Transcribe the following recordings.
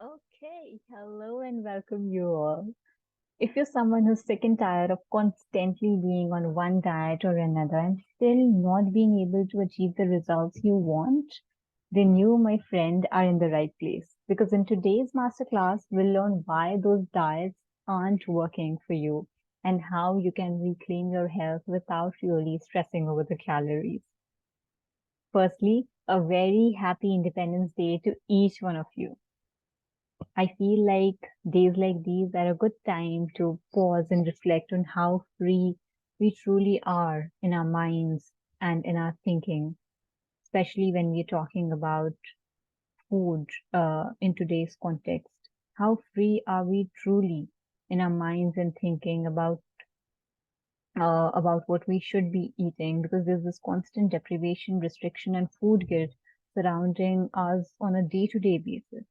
Okay, hello and welcome you all. If you're someone who's sick and tired of constantly being on one diet or another and still not being able to achieve the results you want, then you, my friend, are in the right place. Because in today's masterclass, we'll learn why those diets aren't working for you and how you can reclaim your health without really stressing over the calories. Firstly, a very happy Independence Day to each one of you. I feel like days like these are a good time to pause and reflect on how free we truly are in our minds and in our thinking, especially when we're talking about food in today's context. How free are we truly in our minds and thinking about what we should be eating? Because there's this constant deprivation, restriction, and food guilt surrounding us on a day-to-day basis.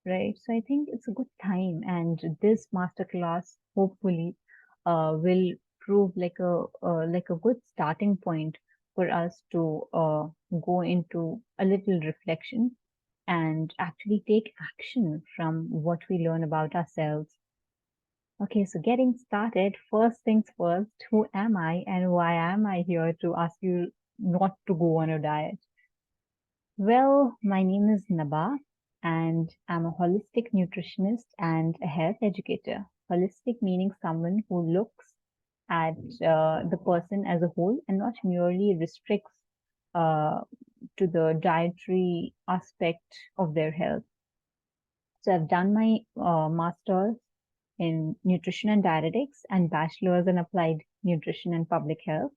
Right. So I think it's a good time, and this masterclass hopefully will prove like a good starting point for us to go into a little reflection and actually take action from what we learn about ourselves. Okay, so getting started, first things first, who am I and why am I here to ask you not to go on a diet? Well, my name is Naba, and I'm a holistic nutritionist and a health educator. Holistic meaning someone who looks at the person as a whole and not merely restricts uh, to the dietary aspect of their health. So I've done my master's in nutrition and dietetics and bachelor's in applied nutrition and public health.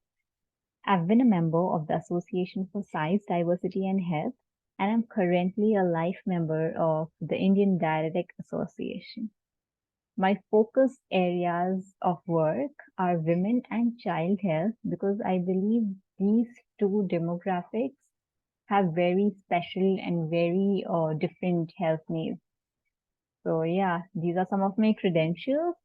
I've been a member of the Association for Science, Diversity and Health, and I'm currently a life member of the Indian Dietetic Association. My focus areas of work are women and child health because I believe these two demographics have very special and very different health needs. So yeah, these are some of my credentials.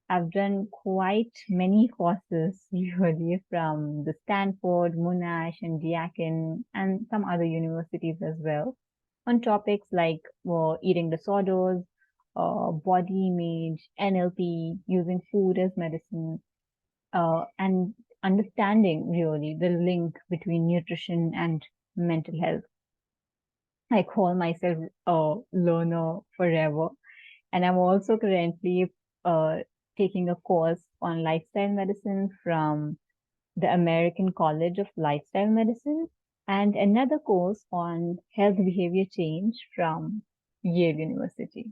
I've done quite many courses, usually from the Stanford, Monash, and Diakin, and some other universities as well, on topics like eating disorders, body image, NLP, using food as medicine, and understanding really the link between nutrition and mental health. I call myself a learner forever, and I'm also currently uh, taking a course on lifestyle medicine from the American College of Lifestyle Medicine and another course on health behavior change from Yale University.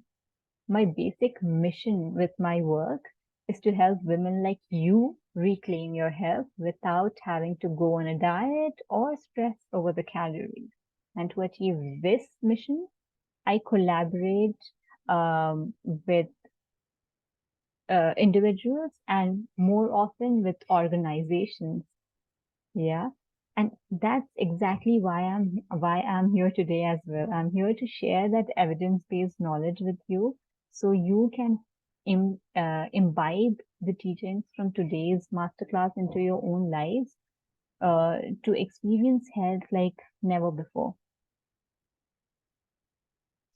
My basic mission with my work is to help women like you reclaim your health without having to go on a diet or stress over the calories. And to achieve this mission, I collaborate with individuals and more often with organizations. Yeah. And that's exactly why I'm here today as well. I'm here to share that evidence-based knowledge with you so you can imbibe the teachings from today's masterclass into your own lives to experience health like never before.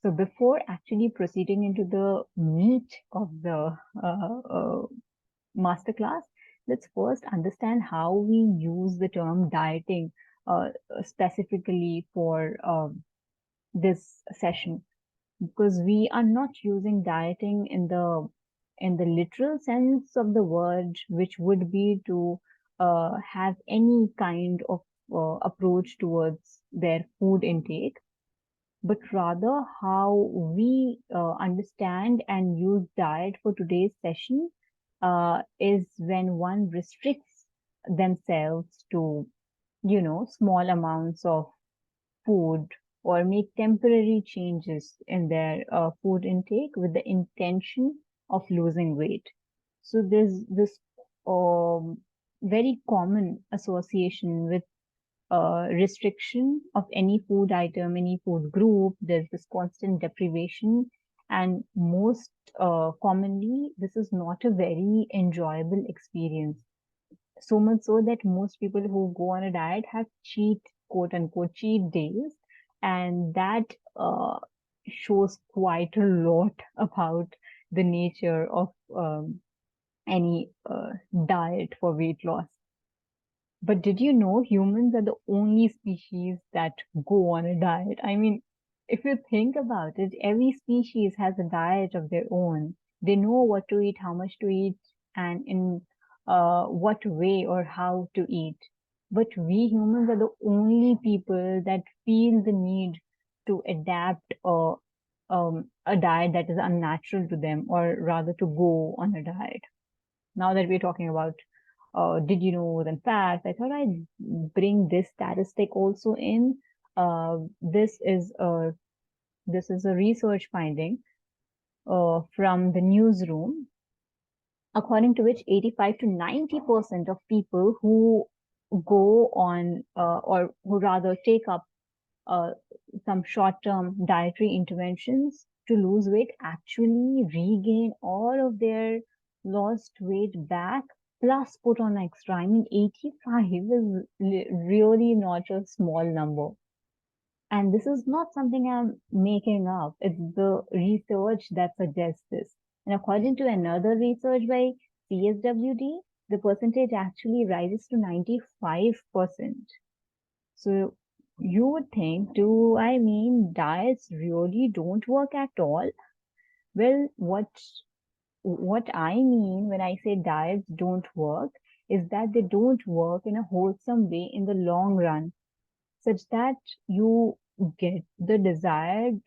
So before actually proceeding into the meat of the masterclass, let's first understand how we use the term dieting uh, specifically for this session, because we are not using dieting in the literal sense of the word, which would be to have any kind of approach towards their food intake, but rather how we understand and use diet for today's session is when one restricts themselves to, small amounts of food or make temporary changes in their food intake with the intention of losing weight. So there's this um, very common association with restriction of any food item, any food group. There's this constant deprivation. And most commonly, this is not a very enjoyable experience. So much so that most people who go on a diet have quote unquote, cheat days. And that shows quite a lot about the nature of any diet for weight loss. But did you know humans are the only species that go on a diet? I mean, if you think about it, every species has a diet of their own. They know what to eat, how much to eat, and in what way or how to eat. But we humans are the only people that feel the need to adapt a diet that is unnatural to them, or rather to go on a diet. Now that we're talking about did you know than facts, I thought I'd bring this statistic also in. This is a research finding from the newsroom, according to which 85 to 90% of people who go on or who rather take up uh, some short-term dietary interventions to lose weight actually regain all of their lost weight back plus put on extra. I mean, 85 is really not a small number. And this is not something I'm making up. It's the research that suggests this. And according to another research by CSWD, the percentage actually rises to 95%. So you would think, do I mean diets really don't work at all? Well, what I mean when I say diets don't work is that they don't work in a wholesome way in the long run, such that you get the desired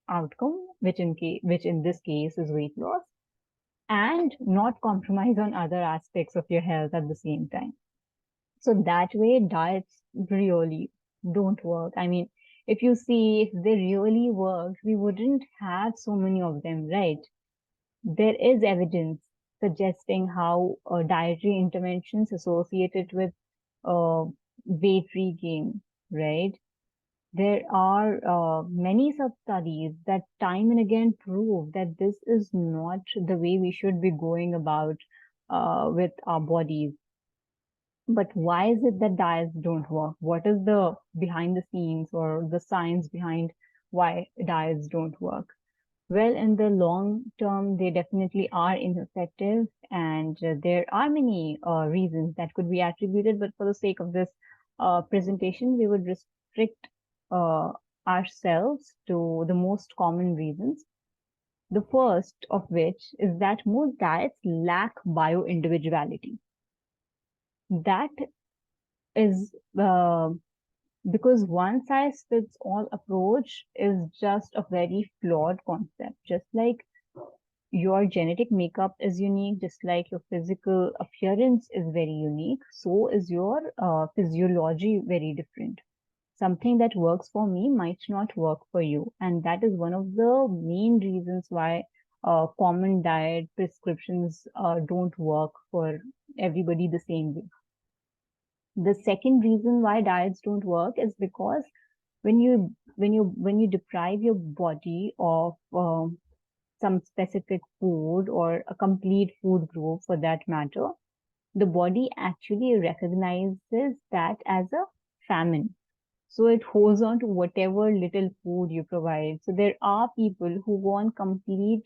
outcome, which in this case is weight loss, and not compromise on other aspects of your health at the same time. So that way, diets really don't work. I mean, if you see, if they really worked, we wouldn't have so many of them, right? There is evidence suggesting how dietary interventions associated with uh, weight regain, right? There are many sub studies that time and again prove that this is not the way we should be going about with our bodies. But why is it that diets don't work? What is the behind the scenes or the science behind why diets don't work? Well, in the long term, they definitely are ineffective, and there are many reasons that could be attributed. But for the sake of this presentation, we would restrict uh, ourselves to the most common reasons. The first of which is that most diets lack bio individuality. That is because one size fits all approach is just a very flawed concept. Just like your genetic makeup is unique, just like your physical appearance is very unique, so is your physiology very different. Something that works for me might not work for you. And that is one of the main reasons why common diet prescriptions don't work for everybody the same way. The second reason why diets don't work is because when you deprive your body of some specific food or a complete food group for that matter, the body actually recognizes that as a famine. So it holds on to whatever little food you provide. So there are people who want complete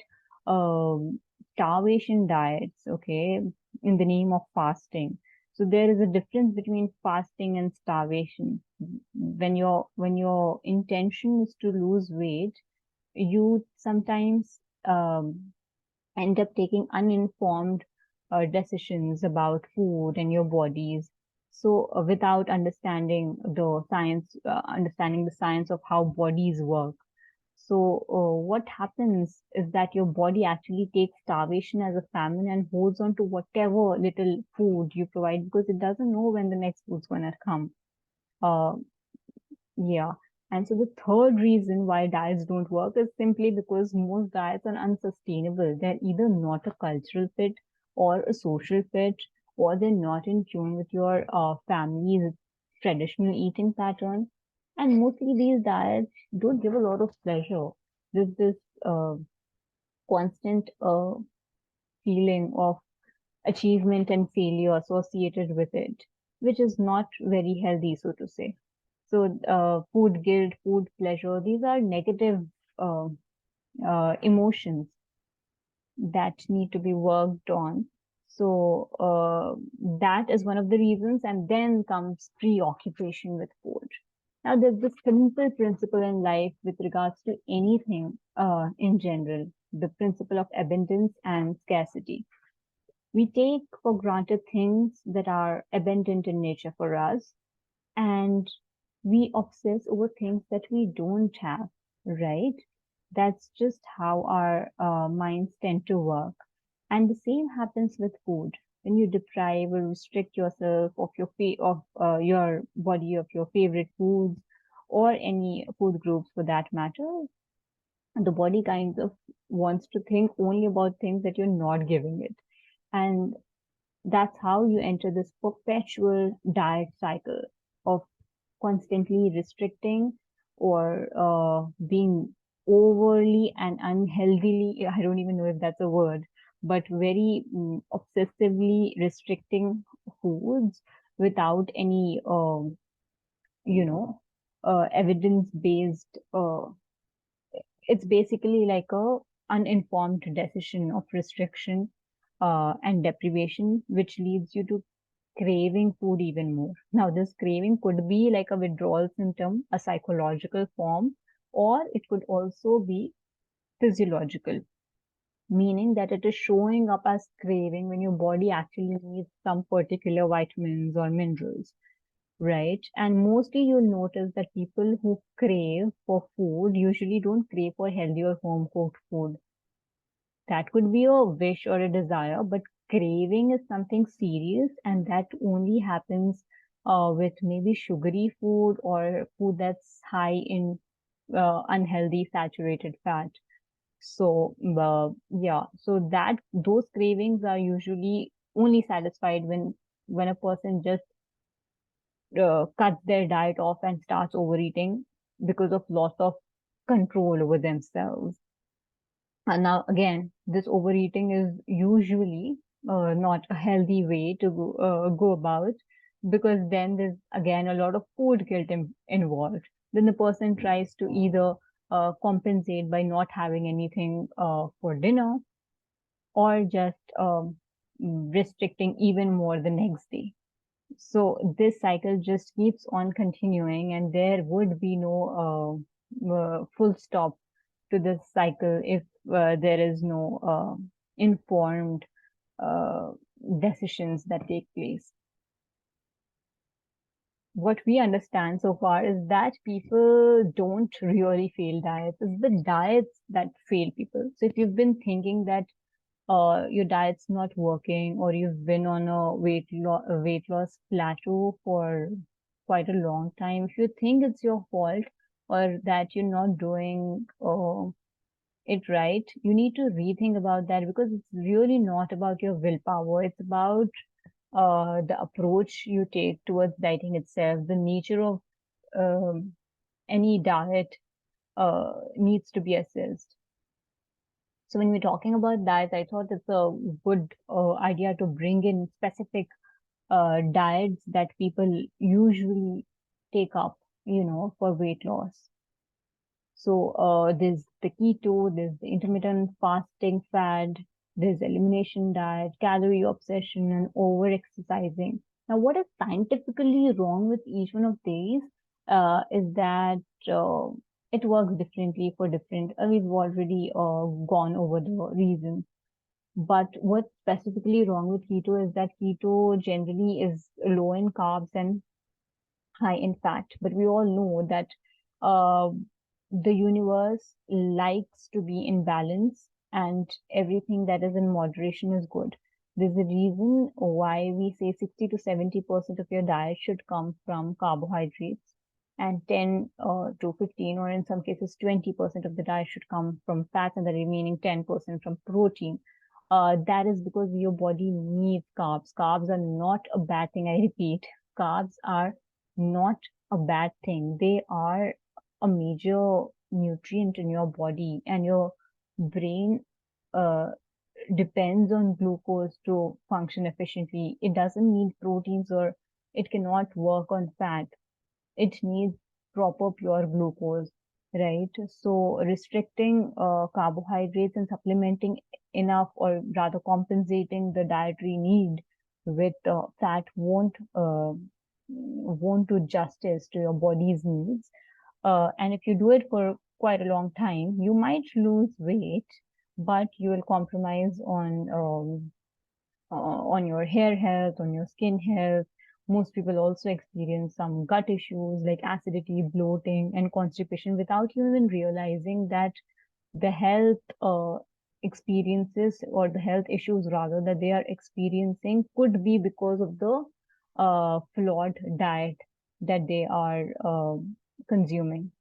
um, starvation diets, okay, in the name of fasting. So there is a difference between fasting and starvation. When your intention is to lose weight, you sometimes end up taking uninformed decisions about food and your bodies. So, without understanding the science of how bodies work. So, what happens is that your body actually takes starvation as a famine and holds on to whatever little food you provide because it doesn't know when the next food's going to come. Uh, yeah. And so the third reason why diets don't work is simply because most diets are unsustainable. They're either not a cultural fit or a social fit, or they're not in tune with your family's traditional eating pattern. And mostly these diets don't give a lot of pleasure. There's this uh, constant feeling of achievement and failure associated with it, which is not very healthy, so to say. So, food guilt, food pleasure, these are negative emotions that need to be worked on. So that is one of the reasons. And then comes preoccupation with food. Now, there's this simple principle in life with regards to anything in general, the principle of abundance and scarcity. We take for granted things that are abundant in nature for us, and we obsess over things that we don't have, right? That's just how our minds tend to work. And the same happens with food. When you deprive or restrict yourself of your body of your favorite foods or any food groups for that matter, the body kind of wants to think only about things that you're not giving it. And that's how you enter this perpetual diet cycle of constantly restricting or being overly and unhealthily, I don't even know if that's a word, but very obsessively restricting foods without any, you know, evidence-based, it's basically like a uninformed decision of restriction and deprivation, which leads you to craving food even more. Now, this craving could be like a withdrawal symptom, a psychological form, or it could also be physiological, meaning that it is showing up as craving when your body actually needs some particular vitamins or minerals, right? And mostly you'll notice that people who crave for food usually don't crave for healthy or home cooked food. That could be a wish or a desire, but craving is something serious, and that only happens with maybe sugary food or food that's high in unhealthy saturated fat. So, yeah, so that those cravings are usually only satisfied when a person just cuts their diet off and starts overeating because of loss of control over themselves. And now, again, this overeating is usually not a healthy way to go about, because then there's again a lot of food guilt involved. Then the person tries to either compensate by not having anything for dinner, or just restricting even more the next day. So this cycle just keeps on continuing, and there would be no full stop to this cycle if there is no informed uh, decisions that take place. What we understand so far is that people don't really fail diets. It's the diets that fail people. So if you've been thinking that your diet's not working, or you've been on a weight loss plateau for quite a long time, if you think it's your fault or that you're not doing it right, you need to rethink about that, because it's really not about your willpower. It's about the approach you take towards dieting itself. The nature of um, any diet needs to be assessed. So when we're talking about diets, I thought it's a good idea to bring in specific diets that people usually take up, for weight loss. So there's the keto, there's the intermittent fasting fad, there's elimination diet, calorie obsession, and over exercising. Now, what is scientifically wrong with each one of these is that uh, it works differently for different. We've already gone over the reasons. But what's specifically wrong with keto is that keto generally is low in carbs and high in fat. But we all know that uh, the universe likes to be in balance, and everything that is in moderation is good. There's a reason why we say 60 to 70% of your diet should come from carbohydrates, and 10 to 15, or in some cases 20% of the diet should come from fats, and the remaining 10% from protein. That is because your body needs carbs. Carbs are not a bad thing. I repeat, carbs are not a bad thing. They are a major nutrient in your body, and your brain uh, depends on glucose to function efficiently. It doesn't need proteins, or it cannot work on fat. It needs proper pure glucose. right? So restricting carbohydrates and supplementing enough, or rather compensating the dietary need with fat won't do justice to your body's needs. And if you do it for quite a long time, you might lose weight, but you will compromise on your hair health, on your skin health. Most people also experience some gut issues like acidity, bloating, and constipation without you even realizing that the health experiences, or the health issues rather, that they are experiencing could be because of the flawed diet that they are consuming.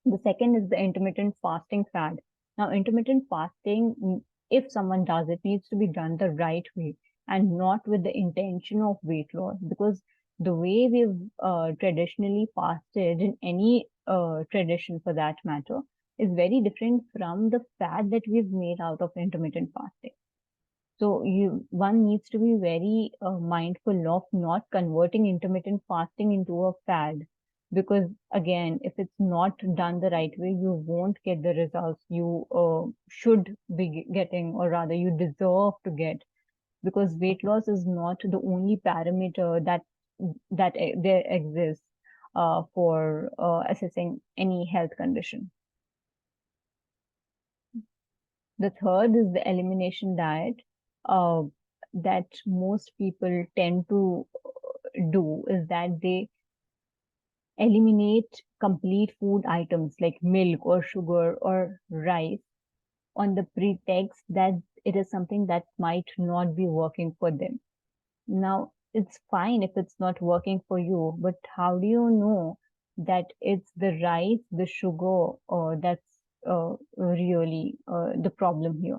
The second is the intermittent fasting fad. Now, intermittent fasting, if someone does it, needs to be done the right way and not with the intention of weight loss. Because the way we've traditionally fasted, in any tradition for that matter, is very different from the fad that we've made out of intermittent fasting. So one needs to be very mindful of not converting intermittent fasting into a fad, because again, if it's not done the right way, you won't get the results you should be getting, or rather you deserve to get, because weight loss is not the only parameter that there exists for assessing any health condition. The third is the elimination diet uh, that most people tend to do, is that they eliminate complete food items like milk or sugar or rice on the pretext that it is something that might not be working for them. Now, it's fine if it's not working for you, but how do you know that it's the rice, the sugar, that's really the problem here?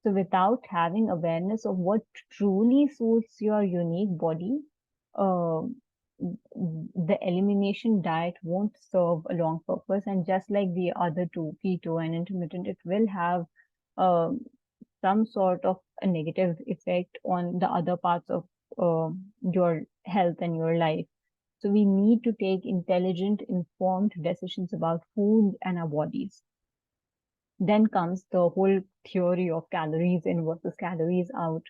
So without having awareness of what truly suits your unique body, uh, the elimination diet won't serve a long purpose. And just like the other two, keto and intermittent, it will have uh, some sort of a negative effect on the other parts of your health and your life. So we need to take intelligent, informed decisions about food and our bodies. Then comes the whole theory of calories in versus calories out.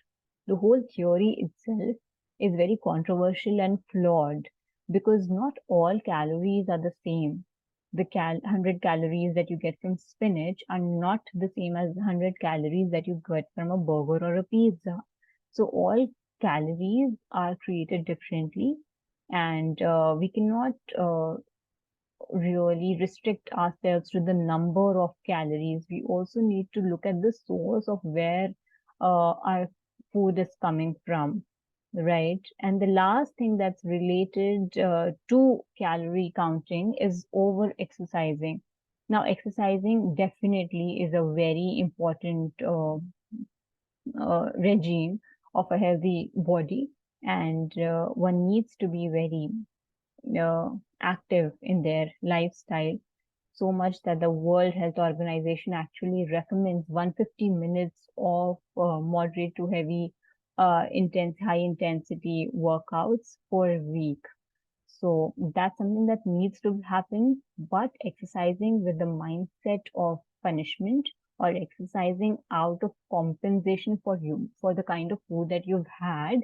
The whole theory itself is very controversial and flawed, because not all calories are the same. The 100 calories that you get from spinach are not the same as the 100 calories that you get from a burger or a pizza. So all calories are created differently, and we cannot really restrict ourselves to the number of calories. We also need to look at the source of where our food is coming from, right? And the last thing that's related to calorie counting is over exercising. Now, exercising definitely is a very important regime of a healthy body, and one needs to be very active in their lifestyle, so much that the World Health Organization actually recommends 150 minutes of moderate to heavy, high intensity workouts per week. So that's something that needs to happen, but exercising with the mindset of punishment, or exercising out of compensation for you, for the kind of food that you've had,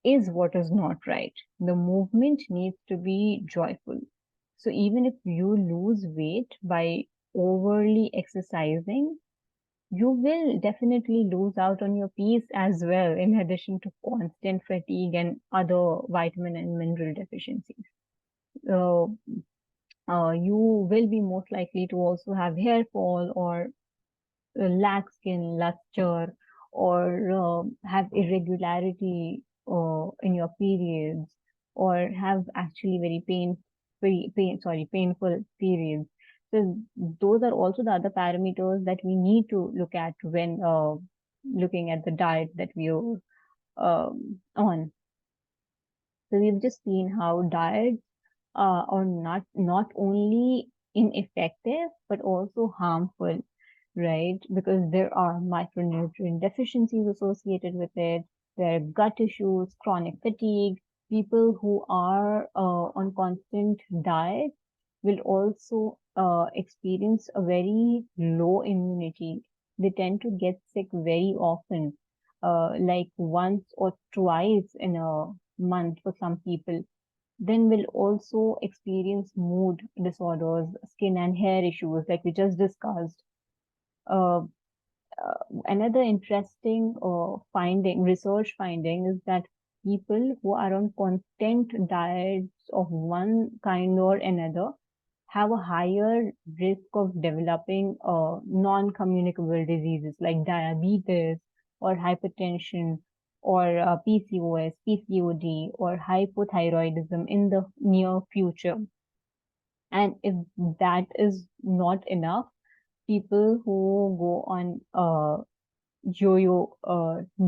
is what is not right. The movement needs to be joyful. So even if you lose weight by overly exercising, you will definitely lose out on your peace as well, in addition to constant fatigue and other vitamin and mineral deficiencies. So, you will be most likely to also have hair fall, or lack skin luster, or have irregularity in your periods, or have actually painful periods. So those are also the other parameters that we need to look at when looking at the diet that we are on. So we've just seen how diets are not only ineffective but also harmful, right? Because there are micronutrient deficiencies associated with it. There are gut issues, chronic fatigue. People who are on constant diet will also experience a very low immunity. They tend to get sick very often, like once or twice in a month for some people. Then will also experience mood disorders, skin and hair issues, like we just discussed. Uh, Another interesting research finding is that people who are on constant diets of one kind or another have a higher risk of developing non-communicable diseases like diabetes or hypertension or PCOS, PCOD or hypothyroidism in the near future. And if that is not enough, people who go on yo-yo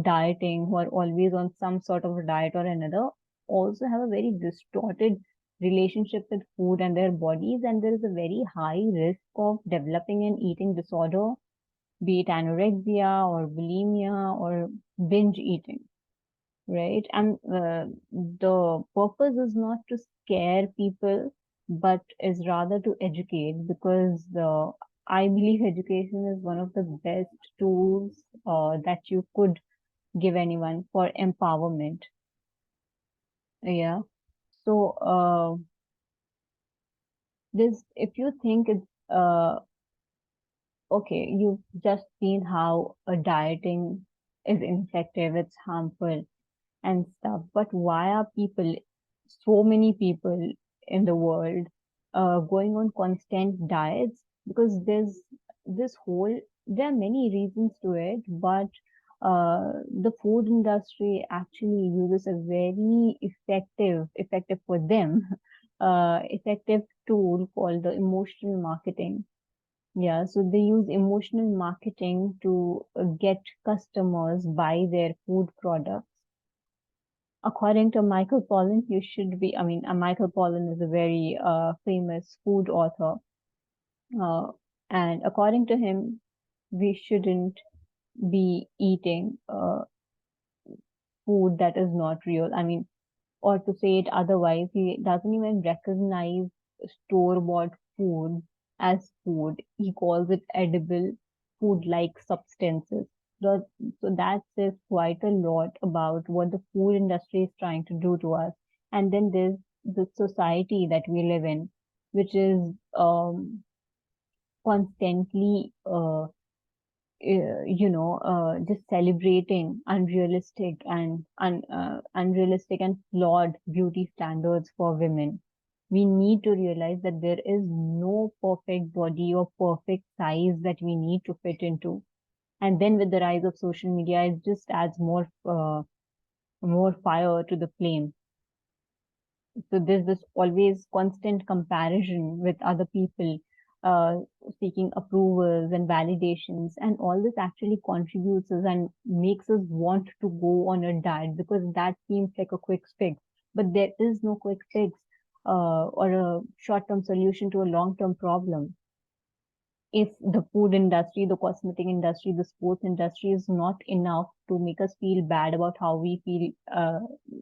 dieting, who are always on some sort of a diet or another, also have a very distorted relationship with food and their bodies, and there is a very high risk of developing an eating disorder, be it anorexia or bulimia or binge eating, right? And the purpose is not to scare people, but is rather to educate, because I believe education is one of the best tools that you could give anyone for empowerment. Yeah. So, this, if you think it's okay, you've just seen how dieting is ineffective, it's harmful and stuff. But why are people, so many people in the world, going on constant diets? Because there's this whole, there are many reasons to it, but the food industry actually uses a very effective for them, effective tool called the emotional marketing. Yeah, so they use emotional marketing to get customers buy their food products. According to Michael Pollan, you should be, I mean, Michael Pollan is a very famous food author. Uh, and according to him, we shouldn't be eating food that is not real. I mean, or to say it otherwise, he doesn't even recognize store-bought food as food. He calls it edible food-like substances. So, so that says quite a lot about what the food industry is trying to do to us. And then there's the society that we live in, which is constantly just celebrating unrealistic and flawed beauty standards for women. We need to realize that there is no perfect body or perfect size that we need to fit into. And then with the rise of social media, it just adds more fire to the flame. So there's this always constant comparison with other people, uh, seeking approvals and validations, and all this actually contributes us and makes us want to go on a diet, because that seems like a quick fix. But there is no quick fix, or a short-term solution to a long-term problem. If the food industry, the cosmetic industry, the sports industry is not enough to make us feel bad about how we feel,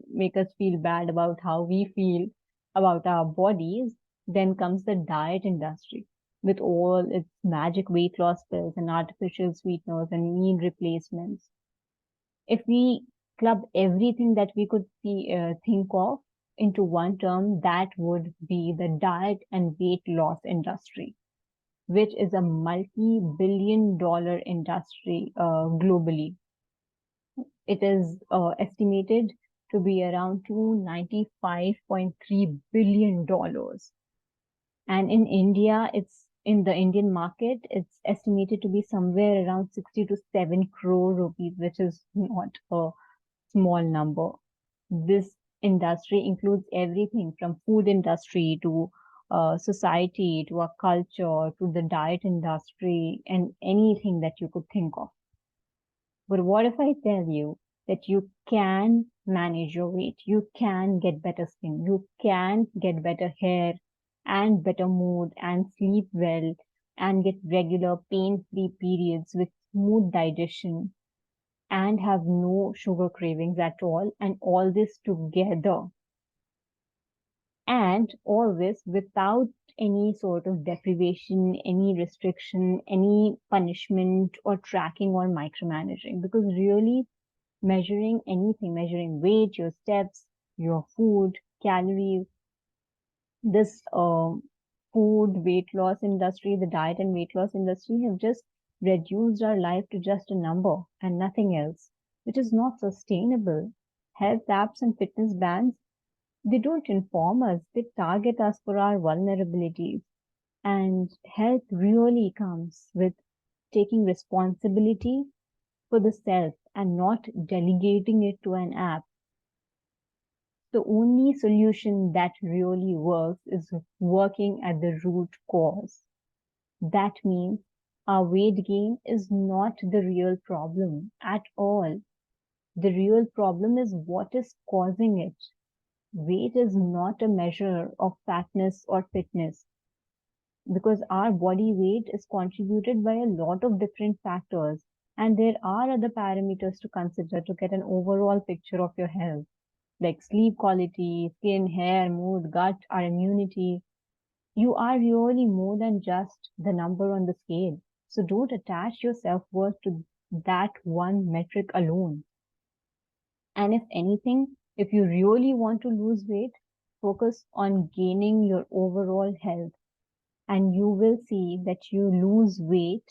make us feel bad about how we feel about our bodies, then comes the diet industry with all its magic weight loss pills and artificial sweeteners and meal replacements. If we club everything that we could think of into one term, that would be the diet and weight loss industry, which is a multi-billion dollar industry globally. It is estimated to be around $295.3 billion. And in India, it's in the Indian market, it's estimated to be somewhere around 60 to 7 crore rupees, which is not a small number. This industry includes everything from food industry to society to our culture to the diet industry and anything that you could think of. But what if I tell you that you can manage your weight, you can get better skin, you can get better hair and better mood and sleep well and get regular pain-free periods with smooth digestion and have no sugar cravings at all, and all this together and all this without any sort of deprivation, any restriction, any punishment or tracking or micromanaging. Because really, measuring anything, measuring weight, your steps, your food, calories, this food weight loss industry, the diet and weight loss industry have just reduced our life to just a number and nothing else, which is not sustainable. Health apps and fitness bands, they don't inform us, they target us for our vulnerabilities. And health really comes with taking responsibility for the self and not delegating it to an app. The only solution that really works is working at the root cause. That means our weight gain is not the real problem at all. The real problem is what is causing it. Weight is not a measure of fatness or fitness because our body weight is contributed by a lot of different factors, and there are other parameters to consider to get an overall picture of your health, like sleep quality, skin, hair, mood, gut, our immunity. You are really more than just the number on the scale. So don't attach your self-worth to that one metric alone. And if anything, if you really want to lose weight, focus on gaining your overall health, and you will see that you lose weight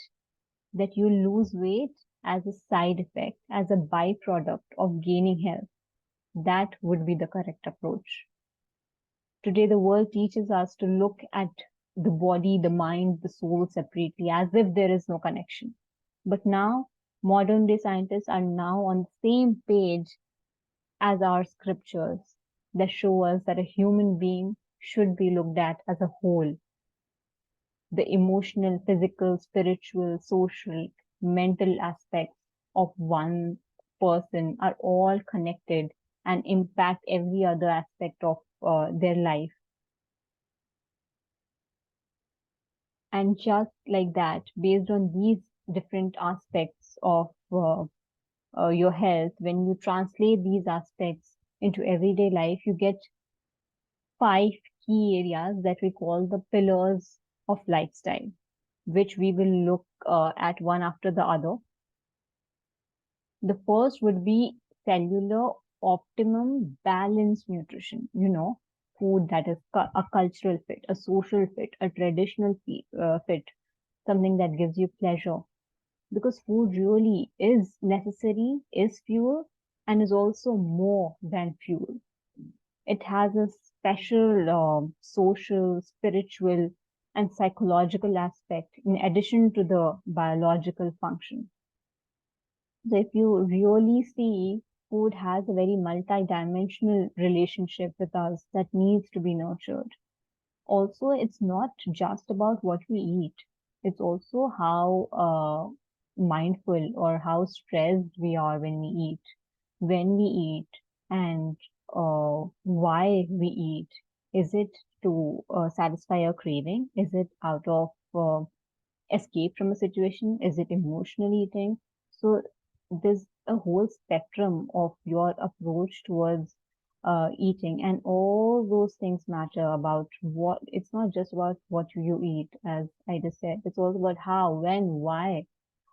as a side effect, as a byproduct of gaining health. That would be the correct approach. Today, the world teaches us to look at the body, the mind, the soul separately, as if there is no connection. But now, modern day scientists are now on the same page as our scriptures that show us that a human being should be looked at as a whole. The emotional, physical, spiritual, social, mental aspects of one person are all connected and impact every other aspect of their life. And just like that, based on these different aspects of your health, when you translate these aspects into everyday life, you get five key areas that we call the pillars of lifestyle, which we will look at one after the other. The first would be cellular optimum balanced nutrition. Food that is a cultural fit, a social fit, a traditional fit, something that gives you pleasure. Because food really is necessary, is fuel, and is also more than fuel. It has a special social, spiritual, and psychological aspect in addition to the biological function. So if you really see, food has a very multi-dimensional relationship with us that needs to be nurtured. Also, it's not just about what we eat. It's also how mindful or how stressed we are when we eat, and why we eat. Is it to satisfy a craving? Is it out of escape from a situation? Is it emotional eating? So there's a whole spectrum of your approach towards eating, and all those things matter about what. It's not just about what you eat, as I just said. It's also about how, when, why,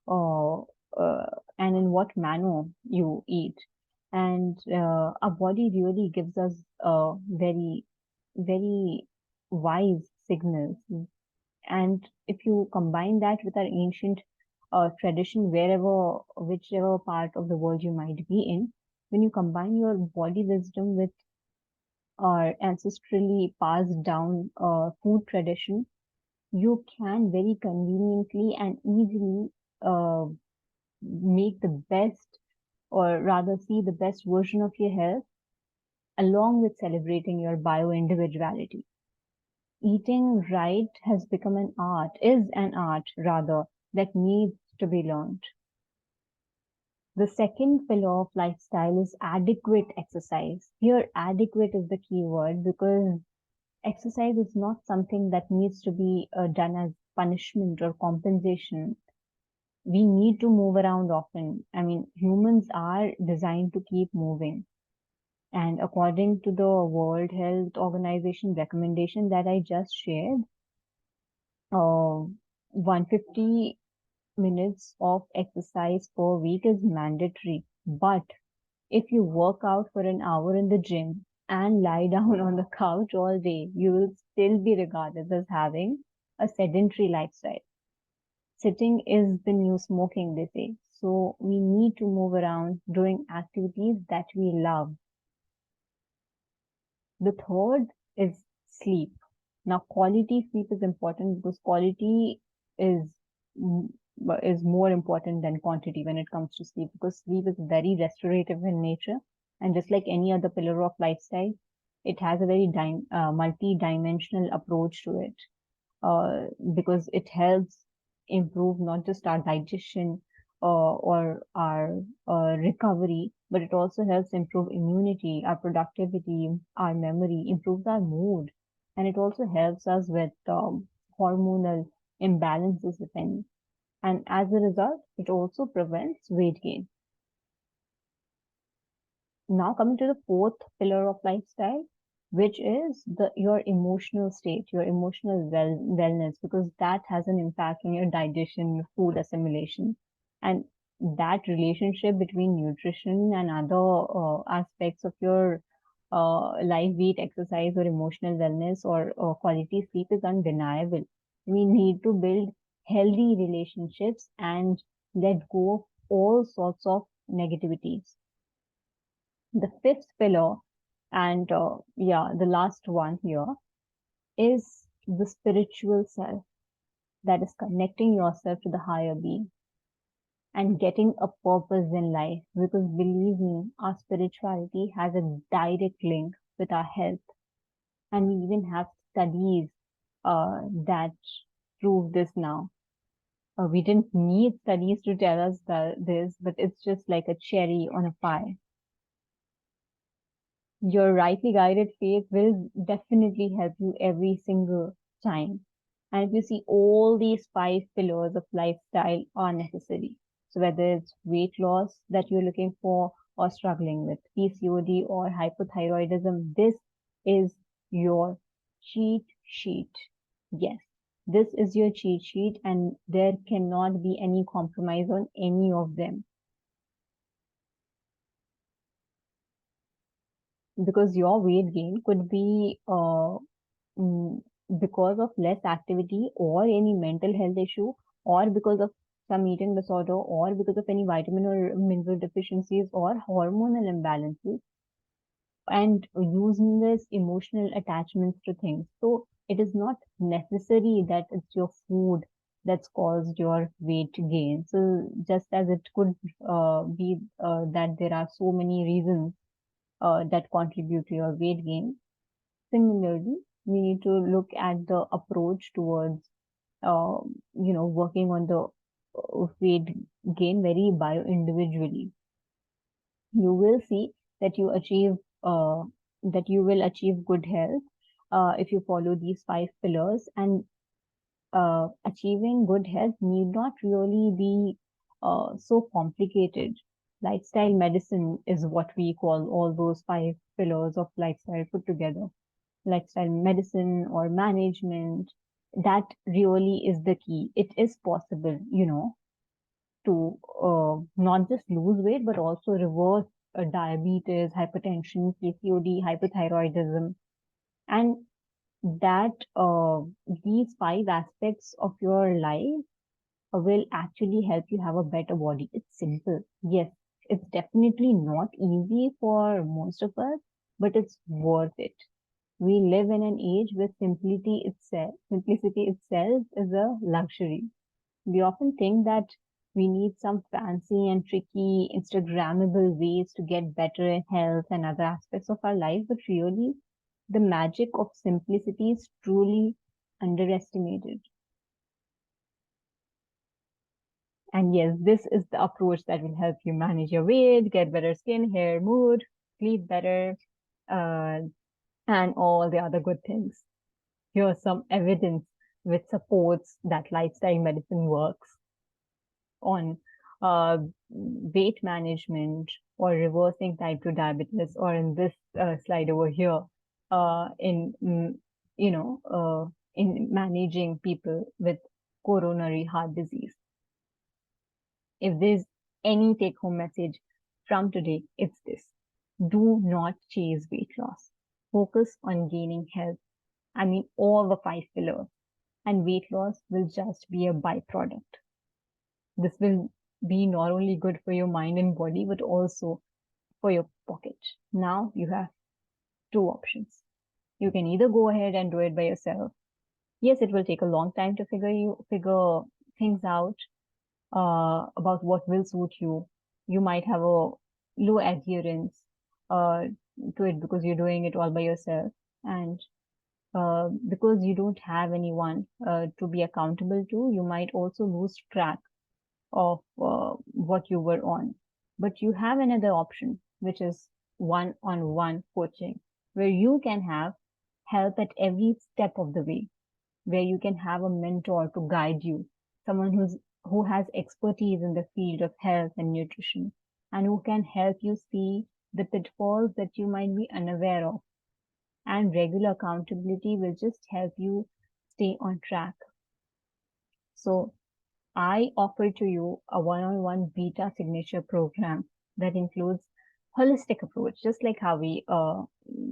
uh, uh, and in what manner you eat. And our body really gives us very, very wise signals. And if you combine that with our ancient tradition, whichever part of the world you might be in, when you combine your body wisdom with our ancestrally passed down food tradition, you can very conveniently and easily uh, make the best, or rather see the best version of your health, along with celebrating your bio individuality. Eating right has become an art, is an art rather, that needs to be learned. The second pillar of lifestyle is adequate exercise. Here, adequate is the key word because exercise is not something that needs to be done as punishment or compensation. We need to move around often. I mean, humans are designed to keep moving. And according to the World Health Organization recommendation that I just shared, 150 minutes of exercise per week is mandatory. But if you work out for an hour in the gym and lie down on the couch all day, you will still be regarded as having a sedentary lifestyle. Sitting is the new smoking, they say. So we need to move around doing activities that we love. The third is sleep. Now, quality sleep is important because quality is mm, is more important than quantity when it comes to sleep, because sleep is very restorative in nature, and just like any other pillar of lifestyle, it has a very multi-dimensional approach to it, uh, because it helps improve not just our digestion or our recovery, but it also helps improve immunity, our productivity, our memory, improves our mood, and it also helps us with hormonal imbalances, if any. And as a result, it also prevents weight gain. Now coming to the fourth pillar of lifestyle, which is the your emotional state, your emotional wellness, because that has an impact on your digestion, food assimilation, and that relationship between nutrition and other aspects of your life, be it exercise or emotional wellness or quality sleep, is undeniable. We need to build healthy relationships and let go of all sorts of negativities. The fifth pillar, and yeah, the last one here, is the spiritual self, that is connecting yourself to the higher being and getting a purpose in life. Because believe me, our spirituality has a direct link with our health, and we even have studies that prove this now. We didn't need studies to tell us this, but it's just like a cherry on a pie. Your rightly guided faith will definitely help you every single time. And if you see, all these five pillars of lifestyle are necessary. So whether it's weight loss that you're looking for or struggling with PCOD or hypothyroidism, this is your cheat sheet. Yes, this is your cheat sheet, and there cannot be any compromise on any of them, because your weight gain could be mm, because of less activity or any mental health issue, or because of some eating disorder, or because of any vitamin or mineral deficiencies or hormonal imbalances, and useless emotional attachments to things. So it is not necessary that it's your food that's caused your weight gain. So just as it could be that there are so many reasons that contribute to your weight gain, similarly, we need to look at the approach towards, uh, working on the weight gain very bio individually. You will see that uh, you will achieve good health if you follow these five pillars. And achieving good health need not really be so complicated. Lifestyle medicine is what we call all those five pillars of lifestyle put together. Lifestyle medicine or management, that really is the key. It is possible, to not just lose weight, but also reverse diabetes, hypertension, PCOD, hypothyroidism. And that these five aspects of your life will actually help you have a better body. It's simple. Yes, it's definitely not easy for most of us, but it's worth it. We live in an age where simplicity itself is a luxury. We often think that we need some fancy and tricky Instagrammable ways to get better in health and other aspects of our life, but really the magic of simplicity is truly underestimated. And yes, this is the approach that will help you manage your weight, get better skin, hair, mood, sleep better, uh, and all the other good things. Here's some evidence which supports that lifestyle medicine works on weight management or reversing type 2 diabetes, or in this slide over here, in, you know, in managing people with coronary heart disease. If there's any take home message from today, it's this: do not chase weight loss. Focus on gaining health. I mean, all the 5 pillars, and weight loss will just be a byproduct. This will be not only good for your mind and body, but also for your pocket. Now you have two options. You can either go ahead and do it by yourself. Yes, it will take a long time to figure things out about what will suit you. You might have a low adherence uh, to it because you're doing it all by yourself, and because you don't have anyone to be accountable to, you might also lose track of what you were on. But you have another option, which is one-on-one coaching, where you can have help at every step of the way, where you can have a mentor to guide you, someone who has expertise in the field of health and nutrition, and who can help you see the pitfalls that you might be unaware of. And regular accountability will just help you stay on track. So I offer to you a one-on-one beta signature program that includes holistic approach, just like how we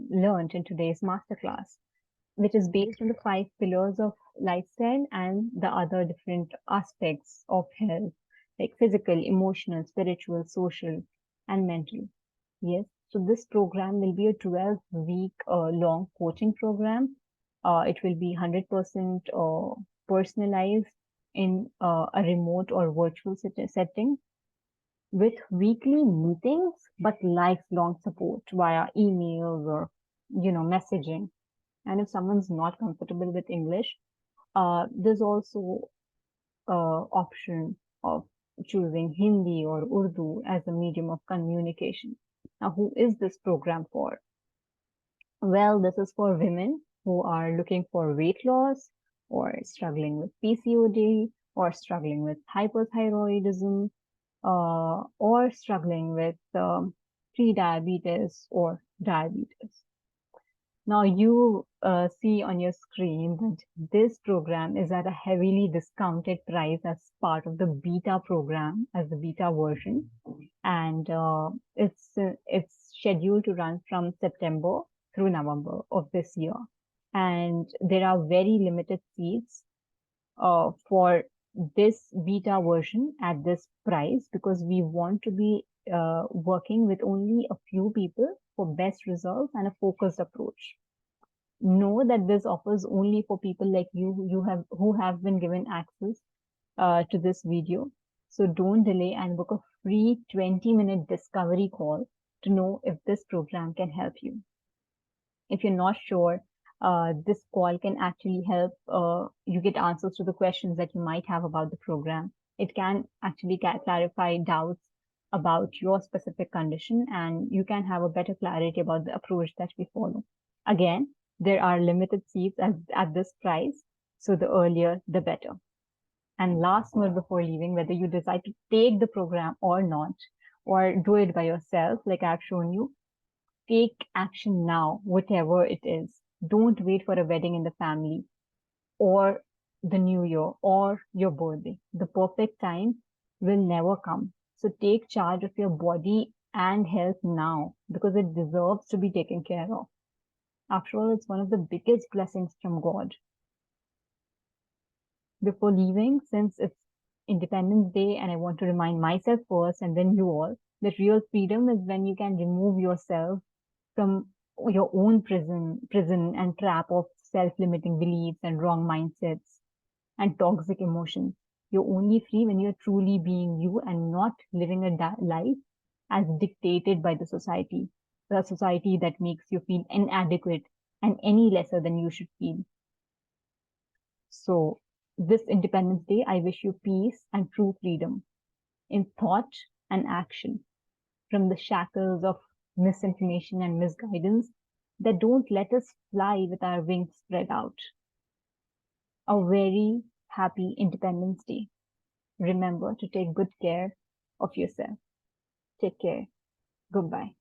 learned in today's masterclass, which is based on the 5 pillars of lifestyle and the other different aspects of health, like physical, emotional, spiritual, social, and mental. Yes. So this program will be a 12-week long coaching program. It will be 100% personalized in a remote or virtual setting with weekly meetings, but lifelong support via emails or, messaging. And if someone's not comfortable with English, there's also option of choosing Hindi or Urdu as a medium of communication. Now, who is this program for? Well, this is for women who are looking for weight loss or struggling with PCOD or struggling with hypothyroidism or struggling with pre-diabetes or diabetes. Now you see on your screen that this program is at a heavily discounted price as part of the beta program, as the beta version, and it's scheduled to run from September through November of this year, and there are very limited seats for this beta version at this price because we want to be working with only a few people for best results and a focused approach. Know that this offers only for people like who have been given access to this video. So don't delay and book a free 20-minute discovery call to know if this program can help you. If you're not sure, this call can actually help you get answers to the questions that you might have about the program. It can actually clarify doubts about your specific condition, and you can have a better clarity about the approach that we follow. Again, there are limited seats at this price, so the earlier, the better. And last note before leaving, whether you decide to take the program or not, or do it by yourself, like I've shown you, take action now, whatever it is. Don't wait for a wedding in the family or the new year or your birthday. The perfect time will never come. So take charge of your body and health now because it deserves to be taken care of. After all, it's one of the biggest blessings from God. Before leaving, since it's Independence Day and I want to remind myself first and then you all, that real freedom is when you can remove yourself from your own prison and trap of self-limiting beliefs and wrong mindsets and toxic emotions. You're only free when you're truly being you and not living a life as dictated by the society that makes you feel inadequate and any lesser than you should feel. So this Independence Day, I wish you peace and true freedom in thought and action from the shackles of misinformation and misguidance that don't let us fly with our wings spread out. A very happy Independence Day. Remember to take good care of yourself. Take care. Goodbye.